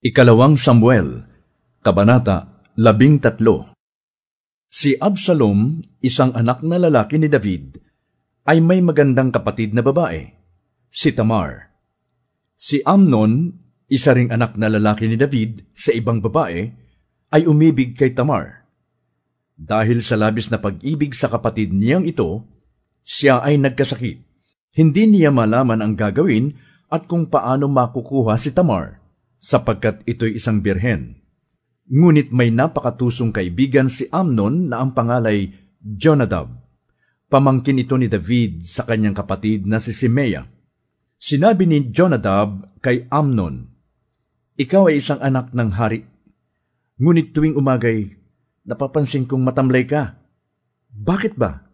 Ikalawang Samuel, Kabanata 13. Si Absalom, isang anak na lalaki ni David, ay may magandang kapatid na babae, si Tamar. Si Amnon, isa ring anak na lalaki ni David sa ibang babae, ay umibig kay Tamar. Dahil sa labis na pag-ibig sa kapatid niyang ito, siya ay nagkasakit. Hindi niya malaman ang gagawin at kung paano makukuha si Tamar, sapagkat ito'y isang birhen. Ngunit may napakatusong kaibigan si Amnon na ang pangalay Jonadab. Pamangkin ito ni David sa kanyang kapatid na si Simea. Sinabi ni Jonadab kay Amnon, "Ikaw ay isang anak ng hari. Ngunit tuwing umagay, napapansin kong matamlay ka. Bakit ba?"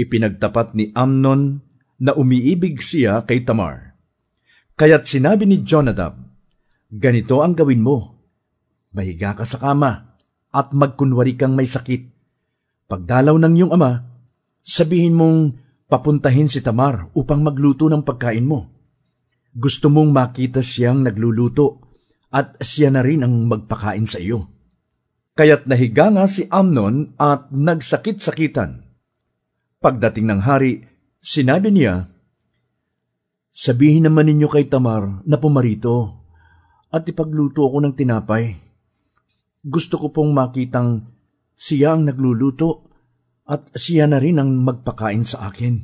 Ipinagtapat ni Amnon na umiibig siya kay Tamar. Kaya't sinabi ni Jonadab, "Ganito ang gawin mo. Mahiga ka sa kama at magkunwari kang may sakit. Pagdalaw ng iyong ama, sabihin mong papuntahin si Tamar upang magluto ng pagkain mo. Gusto mong makita siyang nagluluto at siya na rin ang magpakain sa iyo." Kaya't nahiga nga si Amnon at nagsakit-sakitan. Pagdating ng hari, sinabi niya, "Sabihin naman ninyo kay Tamar na pumarito at ipagluto ako ng tinapay. Gusto ko pong makitang siya ang nagluluto at siya na rin ang magpakain sa akin."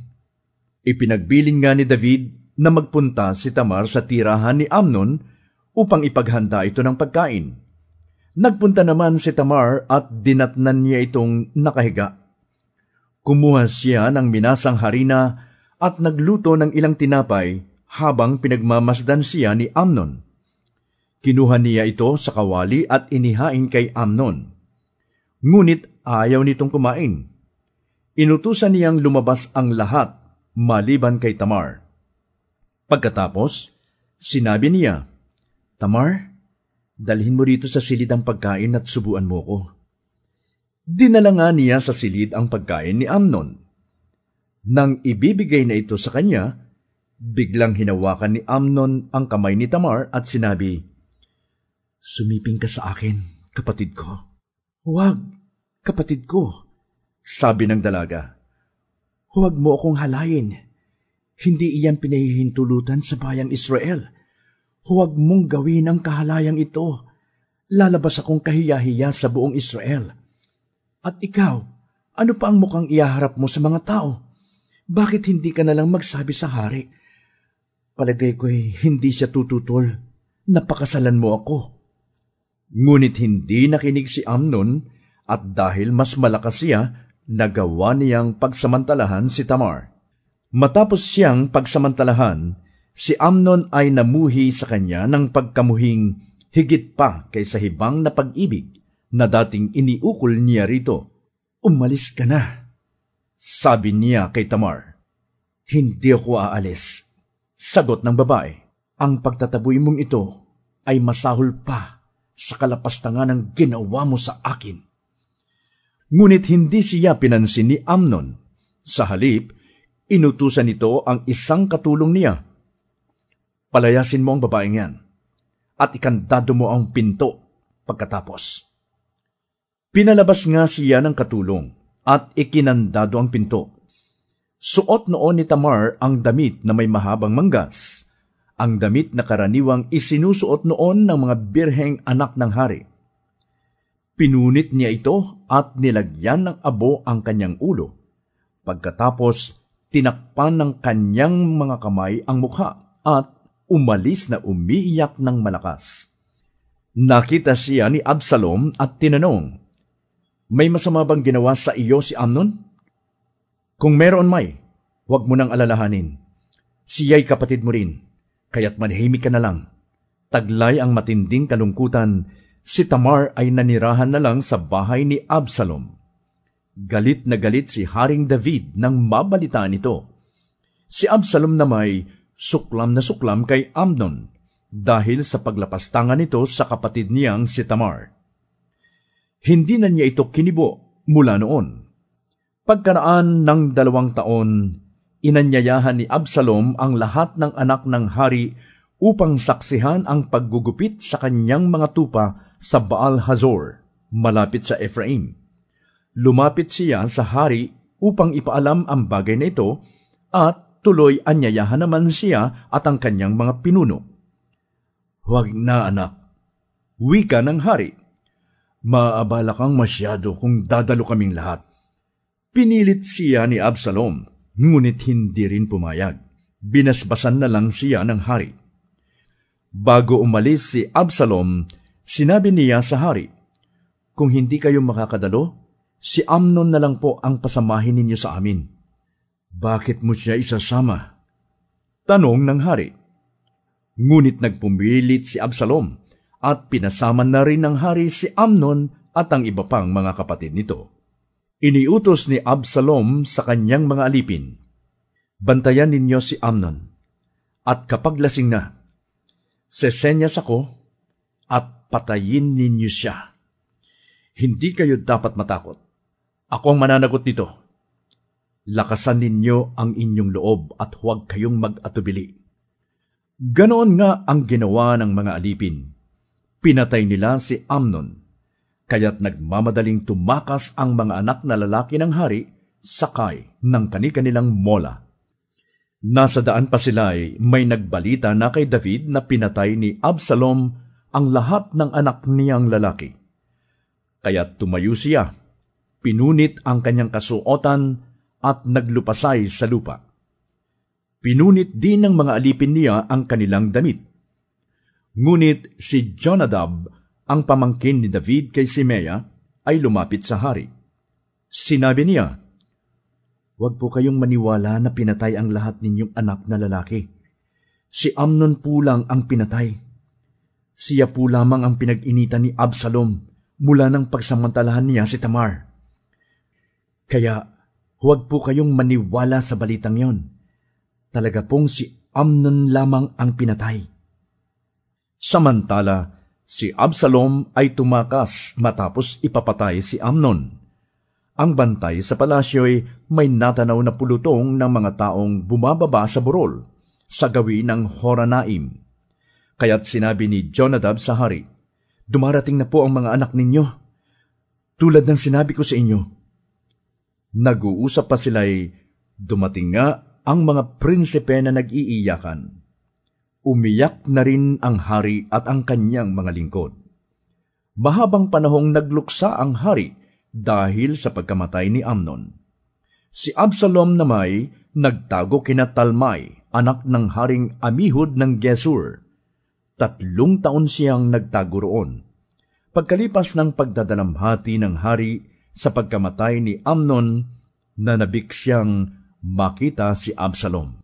Ipinagbilin nga ni David na magpunta si Tamar sa tirahan ni Amnon upang ipaghanda ito ng pagkain. Nagpunta naman si Tamar at dinatnan niya itong nakahiga. Kumuha siya ng minasang harina at nagluto ng ilang tinapay habang pinagmamasdan siya ni Amnon. Kinuha niya ito sa kawali at inihain kay Amnon. Ngunit ayaw nitong kumain. Inutusan niyang lumabas ang lahat maliban kay Tamar. Pagkatapos, sinabi niya, "Tamar, dalhin mo rito sa silid ang pagkain at subuan mo ko." Dinala nga niya sa silid ang pagkain ni Amnon. Nang ibibigay na ito sa kanya, biglang hinawakan ni Amnon ang kamay ni Tamar at sinabi, "Sumiping ka sa akin, kapatid ko." "Huwag, kapatid ko," sabi ng dalaga. "Huwag mo akong halayin. Hindi iyan pinahihintulutan sa bayang Israel. Huwag mong gawin ang kahalayang ito. Lalabas akong kahiya-hiya sa buong Israel. At ikaw, ano pa ang mukhang ihaharap mo sa mga tao? Bakit hindi ka nalang magsabi sa hari? Palagay ko'y hindi siya tututol. Napakasalan mo ako." Ngunit hindi nakinig si Amnon at dahil mas malakas siya, nagawa niyang pagsamantalahan si Tamar. Matapos siyang pagsamantalahan, si Amnon ay namuhi sa kanya ng pagkamuhing higit pa kaysa hibang na pag-ibig na dating iniukol niya rito. "Umalis ka na," sabi niya kay Tamar. "Hindi ako aalis," sagot ng babae. "Ang pagtataboy mong ito ay masahol pa sa kalapastangan ng ginawa mo sa akin." Ngunit hindi siya pinansin ni Amnon. Sa halip, inutusan nito ang isang katulong niya. "Palayasin mo ang babaeng yan at ikandado mo ang pinto." Pagkatapos, pinalabas nga siya ng katulong at ikinandado ang pinto. Suot noon ni Tamar ang damit na may mahabang manggas, ang damit na karaniwang isinusuot noon ng mga birheng anak ng hari. Pinunit niya ito at nilagyan ng abo ang kanyang ulo. Pagkatapos, tinakpan ng kanyang mga kamay ang mukha at umalis na umiiyak ng malakas. Nakita siya ni Absalom at tinanong, "May masama bang ginawa sa iyo si Amnon? Kung meron may, huwag mo nang alalahanin. Siya'y kapatid mo rin, kaya't manahimik ka na lang." Taglay ang matinding kalungkutan, si Tamar ay nanirahan na lang sa bahay ni Absalom. Galit na galit si Haring David nang mabalitaan ito. Si Absalom na may suklam na suklam kay Amnon dahil sa paglapastangan nito sa kapatid niyang si Tamar. Hindi na niya ito kinibo mula noon. Pagkaraan ng 2 taon, inanyayahan ni Absalom ang lahat ng anak ng hari upang saksihan ang paggugupit sa kanyang mga tupa sa Baal Hazor, malapit sa Ephraim. Lumapit siya sa hari upang ipaalam ang bagay na ito at tuloy anyayahan naman siya at ang kanyang mga pinuno. "Huwag na, anak," wika ng hari. "Maaabala kang masyado kung dadalo kaming lahat." Pinilit siya ni Absalom, ngunit hindi rin pumayag. Binasbasan na lang siya ng hari. Bago umalis si Absalom, sinabi niya sa hari, "Kung hindi kayo makakadalo, si Amnon na lang po ang pasamahin ninyo sa amin." "Bakit mo siya isasama?" tanong ng hari. Ngunit nagpumilit si Absalom at pinasama na rin ng hari si Amnon at ang iba pang mga kapatid nito. Iniutos ni Absalom sa kanyang mga alipin, "Bantayan ninyo si Amnon, at kapag lasing na, sesenyas ako at patayin ninyo siya. Hindi kayo dapat matakot. Ako ang mananagot nito. Lakasan ninyo ang inyong loob at huwag kayong mag-atubili." Ganoon nga ang ginawa ng mga alipin. Pinatay nila si Amnon, kaya't nagmamadaling tumakas ang mga anak na lalaki ng hari sakay ng kani-kanilang mola. Nasa daan pa sila ay may nagbalita na kay David na pinatay ni Absalom ang lahat ng anak niyang lalaki. Kaya't tumayo siya, pinunit ang kanyang kasuotan at naglupasay sa lupa. Pinunit din ng mga alipin niya ang kanilang damit. Ngunit si Jonadab, ang pamangkin ni David kay Simea, ay lumapit sa hari. Sinabi niya, "Huwag po kayong maniwala na pinatay ang lahat ninyong anak na lalaki. Si Amnon po lang ang pinatay. Siya po lamang ang pinag-initan ni Absalom mula ng pagsamantalahan niya si Tamar. Kaya huwag po kayong maniwala sa balitang yon. Talaga pong si Amnon lamang ang pinatay." Samantala, si Absalom ay tumakas matapos ipapatay si Amnon. Ang bantay sa palasyo'y may natanaw na pulutong ng mga taong bumababa sa burol sa gawin ng Horonaim. Kaya't sinabi ni Jonadab sa hari, "Dumarating na po ang mga anak ninyo, tulad ng sinabi ko sa inyo." Nag-uusap pa sila'y dumating nga ang mga prinsipe na nag-iiyakan. Umiyak na rin ang hari at ang kanyang mga lingkod. Mahabang panahong nagluksa ang hari dahil sa pagkamatay ni Amnon. Si Absalom namay nagtago kina Talmai, anak ng haring Amihud ng Gesur. 3 taon siyang nagtago roon. Pagkalipas ng pagdadalamhati ng hari sa pagkamatay ni Amnon, nanabik siyang makita si Absalom.